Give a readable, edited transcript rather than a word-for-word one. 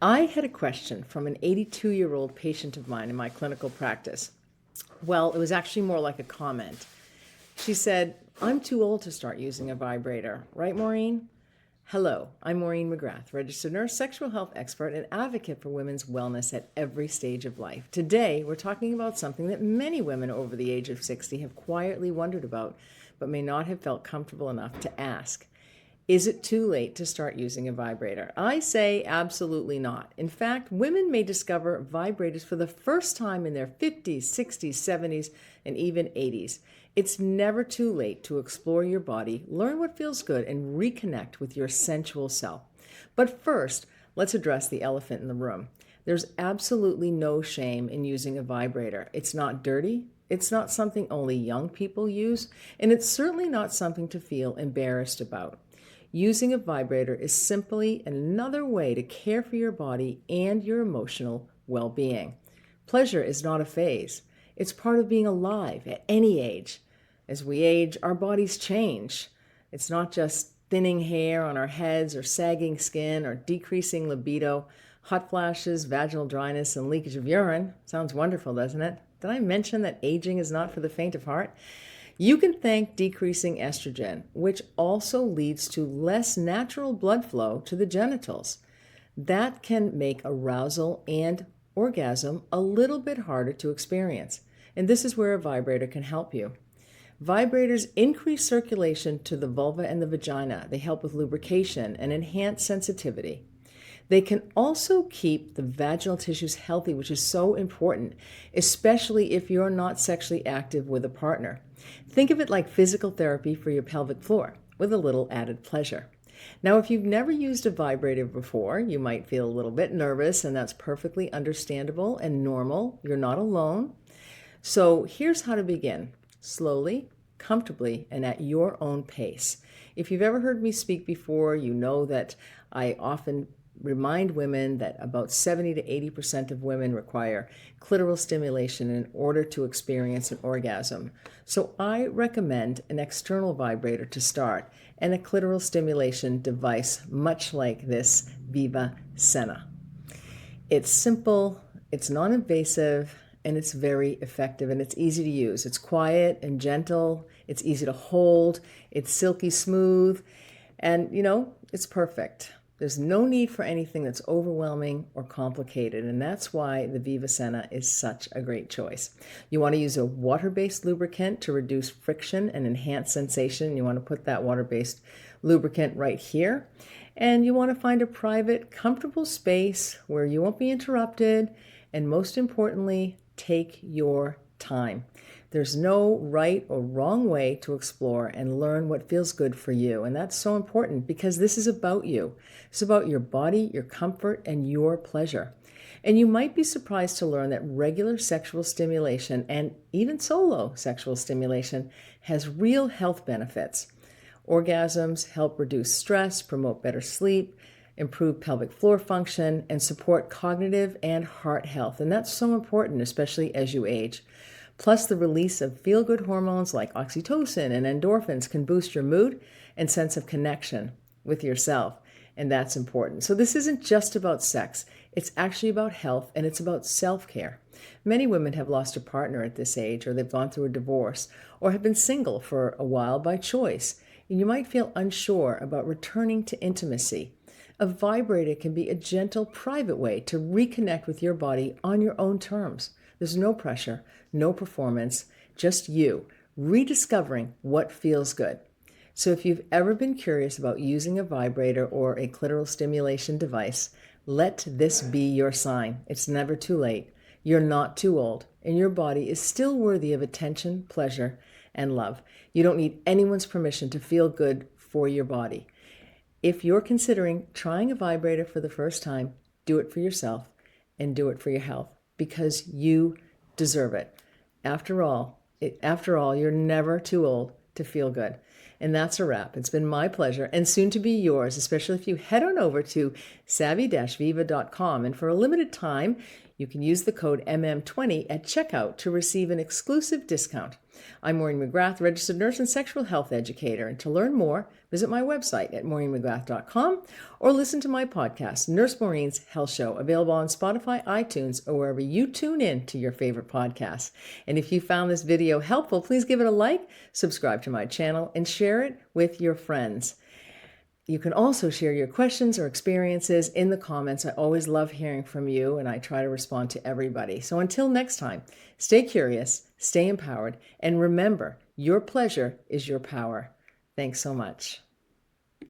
I had a question from an 82-year-old patient of mine in my clinical practice. Well, it was actually more like a comment. She said, I'm too old to start using a vibrator. Right, Maureen? Hello, I'm Maureen McGrath, registered nurse, sexual health expert, and advocate for women's wellness at every stage of life. Today, we're talking about something that many women over the age of 60 have quietly wondered about, but may not have felt comfortable enough to ask. Is it too late to start using a vibrator? I say absolutely not. In fact, women may discover vibrators for the first time in their 50s, 60s, 70s, and even 80s. It's never too late to explore your body, learn what feels good, and reconnect with your sensual self. But first, let's address the elephant in the room. There's absolutely no shame in using a vibrator. It's not dirty. It's not something only young people use, and it's certainly not something to feel embarrassed about. Using a vibrator is simply another way to care for your body and your emotional well-being. Pleasure is not a phase. It's part of being alive at any age. As we age, our bodies change. It's not just thinning hair on our heads or sagging skin or decreasing libido, hot flashes, vaginal dryness, and leakage of urine. Sounds wonderful, doesn't it? Did I mention that aging is not for the faint of heart? You can thank decreasing estrogen, which also leads to less natural blood flow to the genitals. That can make arousal and orgasm a little bit harder to experience. And this is where a vibrator can help you. Vibrators increase circulation to the vulva and the vagina. They help with lubrication and enhance sensitivity. They can also keep the vaginal tissues healthy, which is so important, especially if you're not sexually active with a partner. Think of it like physical therapy for your pelvic floor, with a little added pleasure. Now, if you've never used a vibrator before, you might feel a little bit nervous, and that's perfectly understandable and normal. You're not alone. So here's how to begin. Slowly, comfortably, and at your own pace. If you've ever heard me speak before, you know that I often remind women that about 70 to 80% of women require clitoral stimulation in order to experience an orgasm. So I recommend an external vibrator to start and a clitoral stimulation device much like this Viva Sena. It's simple, it's non-invasive, and it's very effective, and it's easy to use. It's quiet and gentle, it's easy to hold, it's silky smooth, and it's perfect. There's no need for anything that's overwhelming or complicated, and that's why the Viva Sena is such a great choice. You want to use a water-based lubricant to reduce friction and enhance sensation. You want to put that water-based lubricant right here, and you want to find a private, comfortable space where you won't be interrupted, and most importantly, take your time. There's no right or wrong way to explore and learn what feels good for you. And that's so important because this is about you. It's about your body, your comfort, and your pleasure. And you might be surprised to learn that regular sexual stimulation and even solo sexual stimulation has real health benefits. Orgasms help reduce stress, promote better sleep, improve pelvic floor function, and support cognitive and heart health. And that's so important, especially as you age. Plus, the release of feel-good hormones like oxytocin and endorphins can boost your mood and sense of connection with yourself, and that's important. So this isn't just about sex. It's actually about health, and it's about self-care. Many women have lost a partner at this age, or they've gone through a divorce, or have been single for a while by choice, and you might feel unsure about returning to intimacy. A vibrator can be a gentle, private way to reconnect with your body on your own terms. There's no pressure, no performance, just you rediscovering what feels good. So if you've ever been curious about using a vibrator or a clitoral stimulation device, let this be your sign. It's never too late. You're not too old, and your body is still worthy of attention, pleasure, and love. You don't need anyone's permission to feel good for your body. If you're considering trying a vibrator for the first time, do it for yourself and do it for your health because you deserve it. After all, you're never too old to feel good. And that's a wrap. It's been my pleasure and soon to be yours, especially if you head on over to savvy-viva.com. And for a limited time, You can use the code MM20 at checkout to receive an exclusive discount. I'm Maureen McGrath, registered nurse and sexual health educator. And to learn more, visit my website at maureenmcgrath.com or listen to my podcast, Nurse Maureen's Health Show, available on Spotify, iTunes, or wherever you tune in to your favorite podcasts. And if you found this video helpful, please give it a like, subscribe to my channel, and share it with your friends. You can also share your questions or experiences in the comments. I always love hearing from you, and I try to respond to everybody. So until next time, stay curious, stay empowered, and remember, your pleasure is your power. Thanks so much.